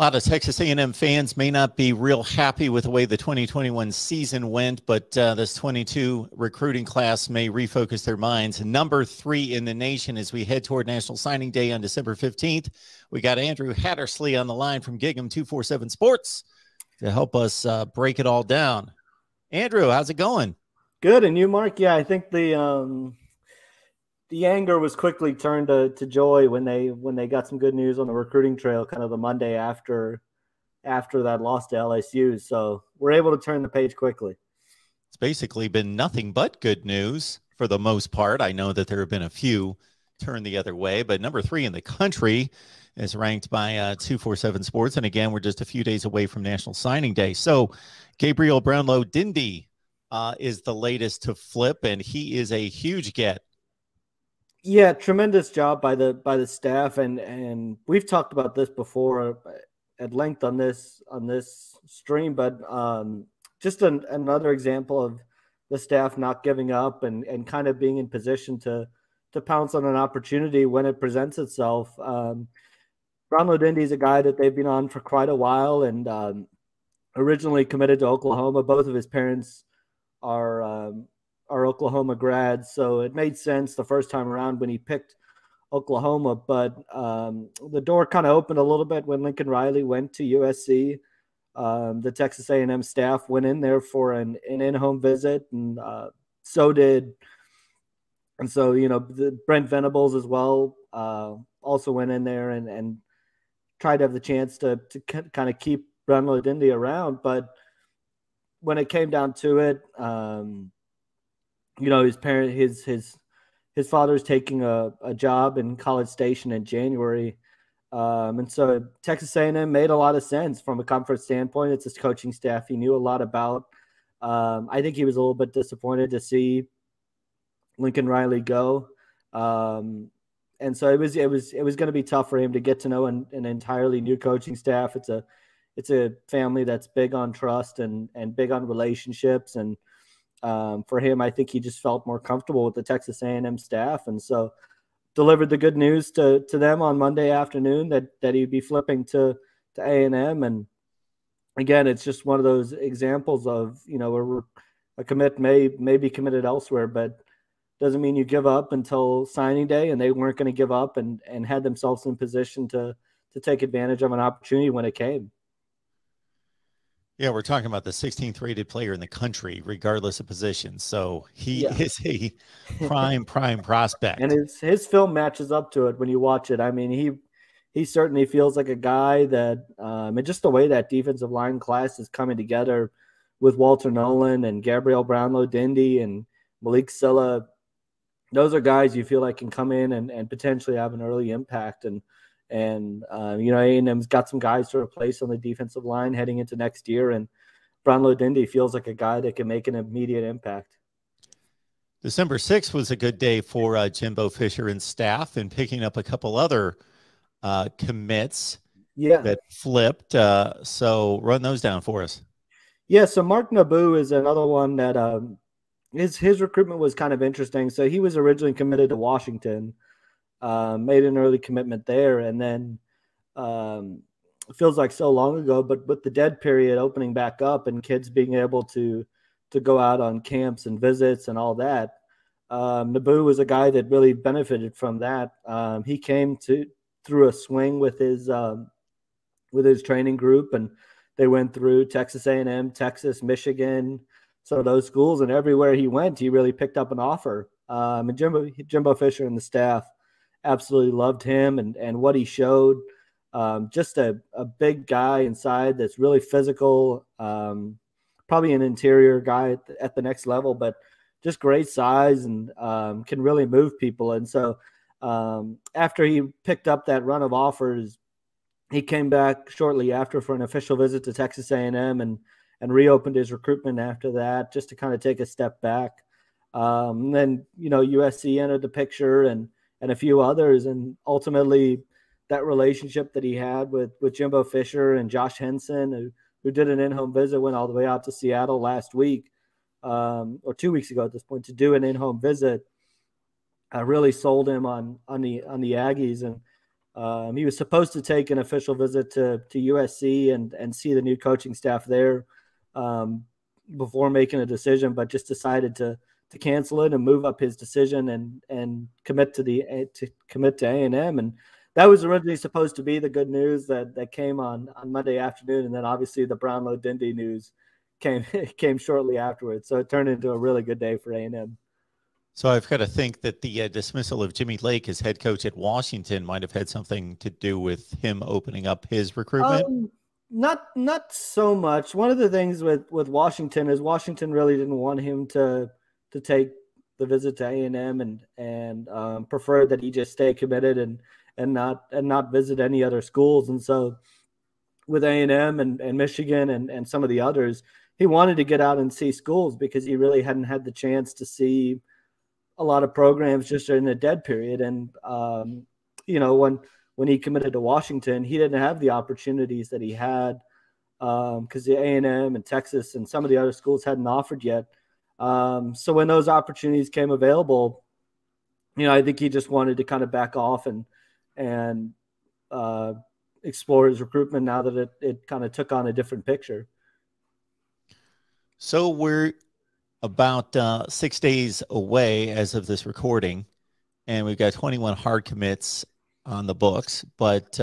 A lot of Texas A&M fans may not be real happy with the way the 2021 season went, but this 22 recruiting class may refocus their minds. Number 3 in the nation as we head toward National Signing Day on December 15th. We got Andrew Hattersley on the line from Gig'em 247 Sports to help us break it all down. Andrew, how's it going? Good, and you, Mark? Yeah, I think the anger was quickly turned to joy when they got some good news on the recruiting trail, kind of the Monday after that loss to LSU. So we're able to turn the page quickly. It's basically been nothing but good news for the most part. I know that there have been a few turn the other way, but number 3 in the country is ranked by 247 Sports. And again, we're just a few days away from National Signing Day. So Gabriel Brown-Lodendi is the latest to flip, and he is a huge get. Yeah, tremendous job by the staff, and we've talked about this before at length on this stream, but just another example of the staff not giving up and kind of being in position to pounce on an opportunity when it presents itself. Brown-Lodendi is a guy that they've been on for quite a while, and originally committed to Oklahoma. Both of his parents are Oklahoma grads, so it made sense the first time around when he picked Oklahoma. But the door kind of opened a little bit when Lincoln Riley went to USC. The Texas A&M staff went in there for an in-home visit, and so did Brent Venables as well. Also went in there and tried to have the chance to kind of keep Brown-Lodendi around. But when it came down to it, his father's taking a job in College Station in January. And so Texas A&M made a lot of sense from a comfort standpoint. It's his coaching staff he knew a lot about. I think he was a little bit disappointed to see Lincoln Riley go. And so it was going to be tough for him to get to know an entirely new coaching staff. It's a family that's big on trust and big on relationships. And for him, I think he just felt more comfortable with the Texas A&M staff. And so delivered the good news to them on Monday afternoon that he'd be flipping to A&M. And again, it's just one of those examples of, where a commit may be committed elsewhere, but doesn't mean you give up until signing day. And they weren't going to give up and had themselves in position to take advantage of an opportunity when it came. Yeah, we're talking about the 16th rated player in the country, regardless of position. So he is a prime prospect. And his film matches up to it when you watch it. I mean, he certainly feels like a guy that, and just the way that defensive line class is coming together with Walter Nolan and Gabriel Brown-Lodendi and Malik Silla, those are guys you feel like can come in and potentially have an early impact. And A&M's got some guys to replace on the defensive line heading into next year, and Brown-Lodendi feels like a guy that can make an immediate impact. December 6th was a good day for Jimbo Fisher and staff, and picking up a couple other commits that flipped. So run those down for us. Yeah, so Mark Naboo is another one that his recruitment was kind of interesting. So he was originally committed to Washington. Made an early commitment there, and then it feels like so long ago, but with the dead period opening back up and kids being able to go out on camps and visits and all that, Naboo was a guy that really benefited from that. He came through a swing with his training group, and they went through Texas A&M, Texas, Michigan, some of those schools, and everywhere he went, he really picked up an offer. And Jimbo Fisher and the staff absolutely loved him and what he showed. Just a big guy inside that's really physical, probably an interior guy at the next level, but just great size and can really move people. And so after he picked up that run of offers, he came back shortly after for an official visit to Texas A&M and reopened his recruitment after that, just to kind of take a step back. And then, USC entered the picture and a few others. And ultimately that relationship that he had with Jimbo Fisher and Josh Henson, who did an in-home visit, went all the way out to Seattle last week, or 2 weeks ago at this point, to do an in-home visit, really sold him on the Aggies. And He was supposed to take an official visit to USC and see the new coaching staff there before making a decision, but just decided to cancel it and move up his decision and commit to A&M. And that was originally supposed to be the good news that came on Monday afternoon, and then obviously the Brown Lodendi news came shortly afterwards. So it turned into a really good day for A&M. So I've got to think that the dismissal of Jimmy Lake as head coach at Washington might have had something to do with him opening up his recruitment. Not so much. One of the things with Washington is Washington really didn't want him to take the visit to A&M and preferred that he just stay committed and not visit any other schools. And so with A&M and Michigan and some of the others, he wanted to get out and see schools because he really hadn't had the chance to see a lot of programs just during the dead period. And, when he committed to Washington, he didn't have the opportunities that he had because the A&M and Texas and some of the other schools hadn't offered yet. So when those opportunities came available, I think he just wanted to kind of back off and explore his recruitment now that it kind of took on a different picture. So we're about 6 days away as of this recording, and we've got 21 hard commits on the books, but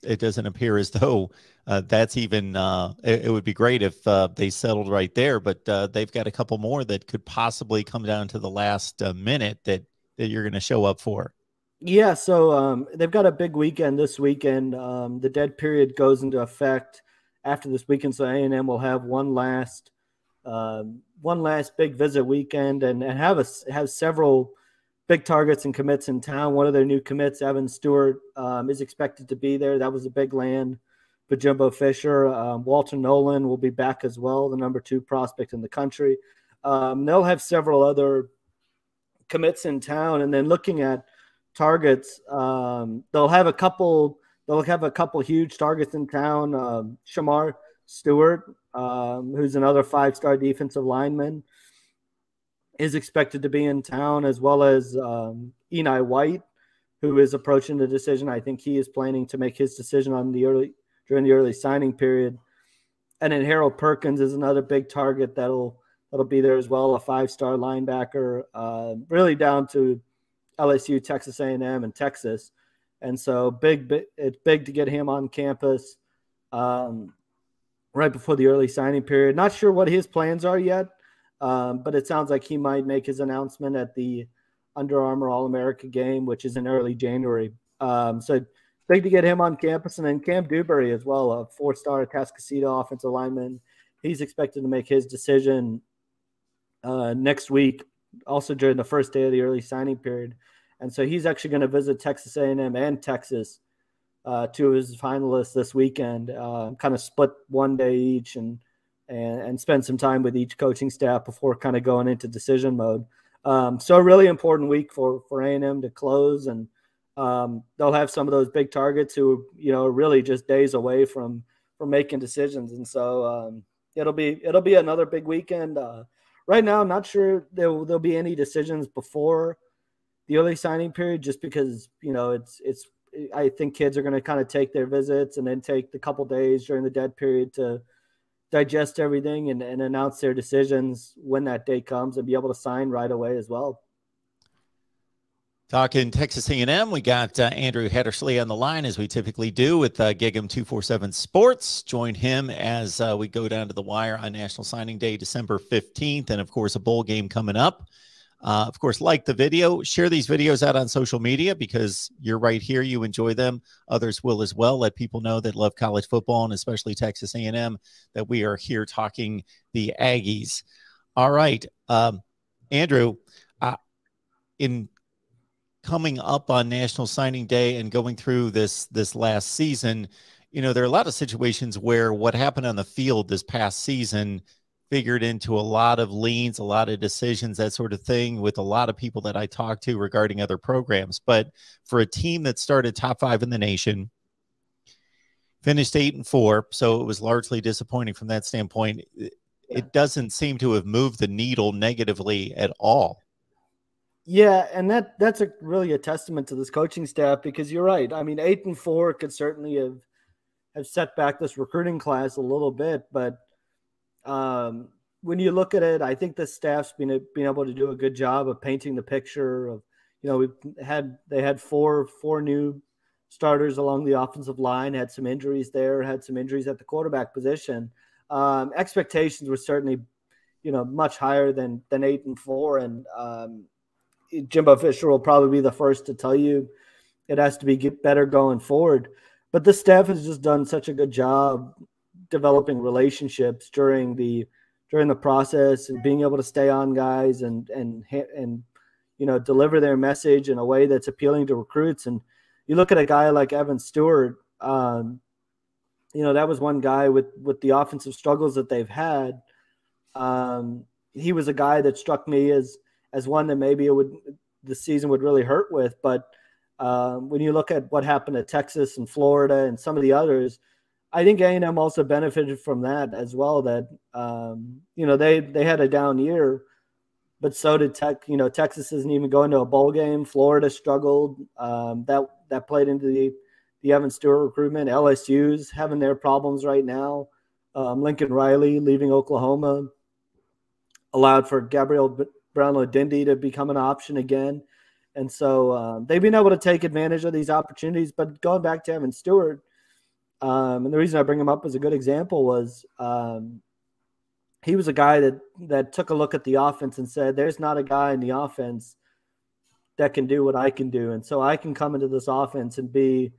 it doesn't appear as though that's even it would be great if they settled right there, but they've got a couple more that could possibly come down to the last minute that you're going to show up for. Yeah, so they've got a big weekend this weekend. The dead period goes into effect after this weekend, so A&M will have one last big visit weekend and have several big targets and commits in town. One of their new commits, Shamar Stewart, is expected to be there. That was a big land for Jimbo Fisher. Walter Nolan will be back as well, the number 2 prospect in the country. They'll have several other commits in town, and then looking at targets, they'll have a couple huge targets in town. Shamar Stewart, who's another 5-star defensive lineman, is expected to be in town, as well as Eni White, who is approaching the decision. I think he is planning to make his decision during the early signing period. And then Harold Perkins is another big target that'll be there as well, a 5-star linebacker, really down to LSU, Texas A&M, and Texas. And so it's big to get him on campus right before the early signing period. Not sure what his plans are yet. But it sounds like he might make his announcement at the Under Armour All-America game, which is in early January. So big to get him on campus. And then Cam Dewberry as well, a 4-star Atascocita offensive lineman. He's expected to make his decision next week, also during the first day of the early signing period. And so he's actually going to visit Texas A&M and Texas, 2 of his finalists this weekend, kind of split one day each and spend some time with each coaching staff before kind of going into decision mode. So a really important week for A&M to close, and they'll have some of those big targets who, are really just days away from making decisions. And so it'll be another big weekend. Right now, I'm not sure there'll be any decisions before the early signing period, just because, I think kids are going to kind of take their visits and then take the couple days during the dead period to digest everything and announce their decisions when that day comes and be able to sign right away as well. Talking Texas A&M, we got Andrew Hattersley on the line, as we typically do with Gig'em 247 Sports. Join him as we go down to the wire on National Signing Day, December 15th, and, of course, a bowl game coming up. Of course, like the video, share these videos out on social media because you're right here. You enjoy them. Others will as well. Let people know that love college football and especially Texas A&M that we are here talking the Aggies. All right. Andrew, in coming up on National Signing Day and going through this last season, there are a lot of situations where what happened on the field this past season figured into a lot of leans, a lot of decisions, that sort of thing, with a lot of people that I talked to regarding other programs. But for a team that started top 5 in the nation, finished 8-4, so it was largely disappointing from that standpoint. It doesn't seem to have moved the needle negatively at all. Yeah, and that's really a testament to this coaching staff, because you're right. I mean, 8-4 could certainly have set back this recruiting class a little bit, but when you look at it, I think the staff's been able to do a good job of painting the picture of, they had four new starters along the offensive line, had some injuries there, had some injuries at the quarterback position. Expectations were certainly, much higher than 8-4, and Jimbo Fisher will probably be the first to tell you it has to get better going forward. But the staff has just done such a good job developing relationships during the process, and being able to stay on guys and deliver their message in a way that's appealing to recruits. And you look at a guy like Evan Stewart, that was one guy with the offensive struggles that they've had. He was a guy that struck me as one that maybe the season would really hurt with. But when you look at what happened at Texas and Florida and some of the others, I think A&M also benefited from that as well. That they had a down year, but so did Tech. Texas isn't even going to a bowl game. Florida struggled. That played into the Evan Stewart recruitment. LSU's having their problems right now. Lincoln Riley leaving Oklahoma allowed for Gabriel Brown Lodendi to become an option again. And so they've been able to take advantage of these opportunities. But going back to Evan Stewart, and the reason I bring him up as a good example was he was a guy that took a look at the offense and said, there's not a guy in the offense that can do what I can do. And so I can come into this offense and be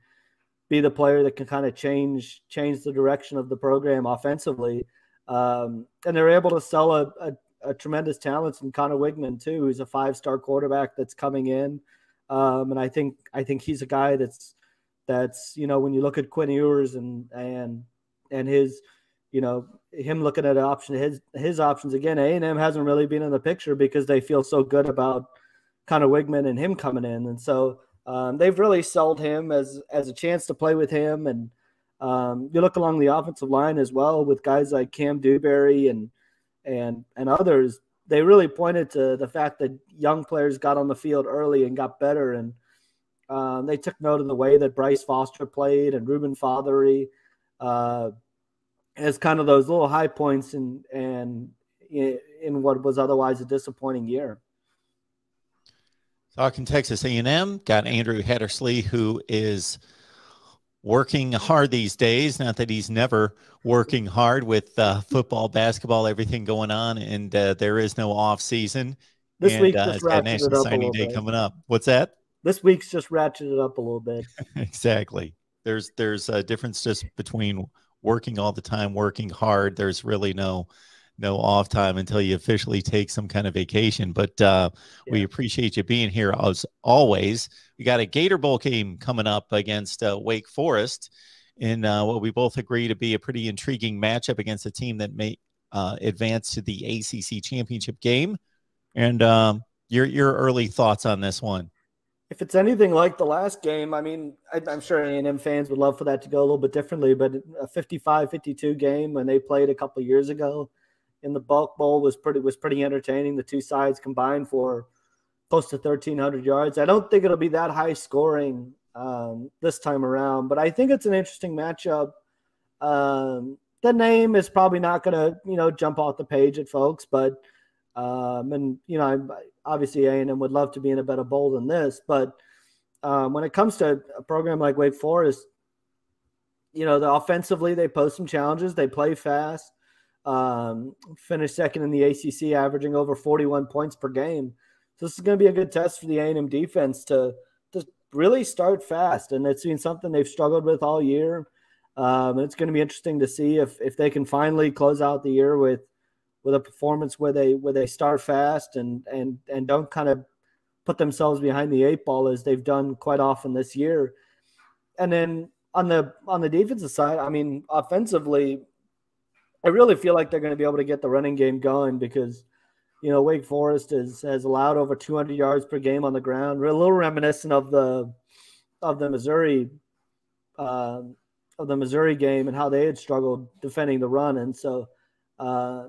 the player that can kind of change the direction of the program offensively. And they're able to sell a tremendous talent in Connor Wigman too, who's a 5-star quarterback that's coming in. And I think he's a guy that's, when you look at Quinn Ewers and his, him looking at his options again, A&M hasn't really been in the picture because they feel so good about Connor Wigman and him coming in. And so they've really sold him as a chance to play with him. And you look along the offensive line as well with guys like Cam Dewberry and others. They really pointed to the fact that young players got on the field early and got better. And they took note of the way that Bryce Foster played and Ruben Fothery as kind of those little high points in what was otherwise a disappointing year. Talking Texas A&M, got Andrew Hattersley, who is working hard these days. Not that he's never working hard with football, basketball, everything going on, and there is no off season. This week just ratcheted National it up Signing a little Day bit. coming up. What's that? This week's just ratcheted up a little bit. Exactly. There's a difference just between working all the time, working hard. There's really no off time until you officially take some kind of vacation. But we appreciate you being here as always. We got a Gator Bowl game coming up against Wake Forest in what we both agree to be a pretty intriguing matchup against a team that may advance to the ACC championship game. And your early thoughts on this one? If it's anything like the last game, I mean, I'm sure A&M fans would love for that to go a little bit differently, but a 55-52 game when they played a couple of years ago in the Bulk Bowl was pretty entertaining. The two sides combined for close to 1,300 yards. I don't think it'll be that high scoring this time around, but I think it's an interesting matchup. The name is probably not going to, jump off the page at folks, but obviously A&M would love to be in a better bowl than this. But when it comes to a program like Wake Forest, offensively they pose some challenges. They play fast. Finished second in the ACC, averaging over 41 points per game. So this is going to be a good test for the A&M defense to really start fast, and it's been something they've struggled with all year. And it's going to be interesting to see if they can finally close out the year with a performance where they start fast and don't kind of put themselves behind the eight ball as they've done quite often this year. And then on the defensive side, I mean, offensively, I really feel like they're going to be able to get the running game going because, Wake Forest has allowed over 200 yards per game on the ground. We're a little reminiscent of the Missouri game and how they had struggled defending the run. And so I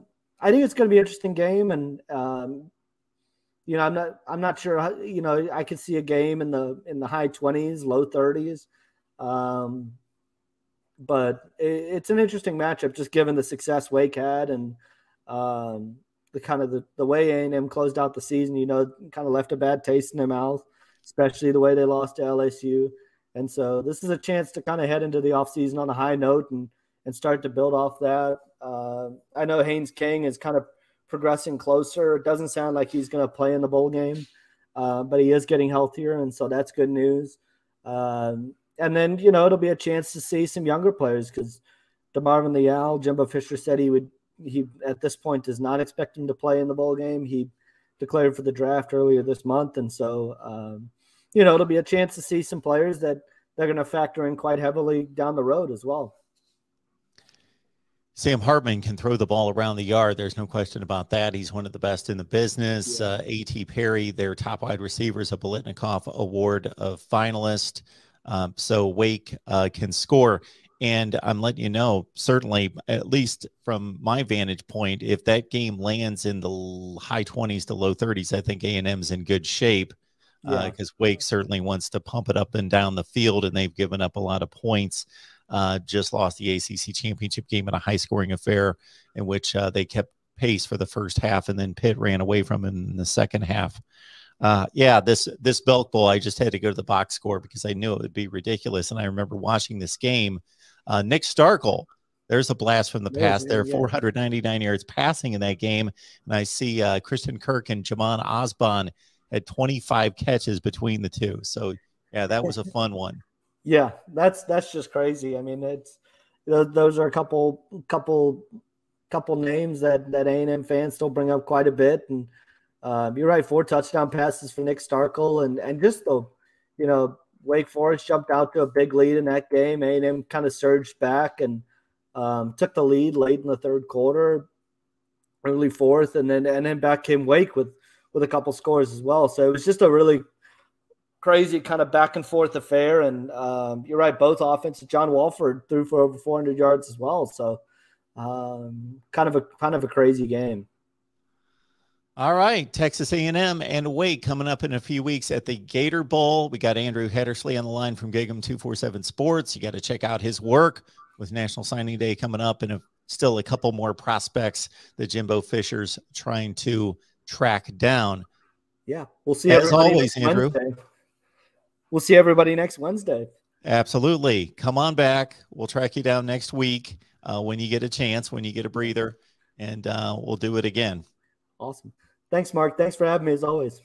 think it's going to be an interesting game. And I'm not sure how, I could see a game in the high 20s, low 30s. But it's an interesting matchup just given the success Wake had and the kind of the way A&M closed out the season, kind of left a bad taste in their mouth, especially the way they lost to LSU. And so this is a chance to kind of head into the offseason on a high note and start to build off that. I know Haynes King is kind of progressing closer. It doesn't sound like he's going to play in the bowl game, but he is getting healthier, and so that's good news. And then, it'll be a chance to see some younger players because DeMarvin Leal, Jimbo Fisher said he at this point does not expect him to play in the bowl game. He declared for the draft earlier this month. And so, it'll be a chance to see some players that they're going to factor in quite heavily down the road as well. Sam Hartman can throw the ball around the yard. There's no question about that. He's one of the best in the business. Yeah. A.T. Perry, their top wide receiver, is a Biletnikoff Award finalist. So Wake can score. And I'm letting you know, certainly, at least from my vantage point, if that game lands in the high 20s to low 30s, I think A&M's in good shape because Wake certainly wants to pump it up and down the field, and they've given up a lot of points. Just lost the ACC championship game in a high-scoring affair in which they kept pace for the first half, and then Pitt ran away from them in the second half. This Belk Bowl, I just had to go to the box score because I knew it would be ridiculous. And I remember watching this game. Nick Starkel, there's a blast from the past there, 499 yards passing in that game. And I see Christian Kirk and Jamon Osborne had 25 catches between the two. So, yeah, that was a fun one. Yeah, that's just crazy. I mean, it's those are a couple names that A&M fans still bring up quite a bit. And you're right, 4 touchdown passes for Nick Starkel, and just Wake Forest jumped out to a big lead in that game. A&M kind of surged back and took the lead late in the third quarter, early fourth, and then back came Wake with a couple scores as well. So it was just a really crazy kind of back and forth affair. And you're right, both offenses. John Walford threw for over 400 yards as well. So kind of a crazy game. All right, Texas A&M and Wake coming up in a few weeks at the Gator Bowl. We got Andrew Heddersley on the line from Gig'em 247 Sports. You got to check out his work with National Signing Day coming up, and still a couple more prospects that Jimbo Fisher's trying to track down. Yeah, we'll see. As always, Andrew. Wednesday. We'll see everybody next Wednesday. Absolutely. Come on back. We'll track you down next week when you get a chance, when you get a breather, and we'll do it again. Awesome. Thanks, Mark. Thanks for having me as always.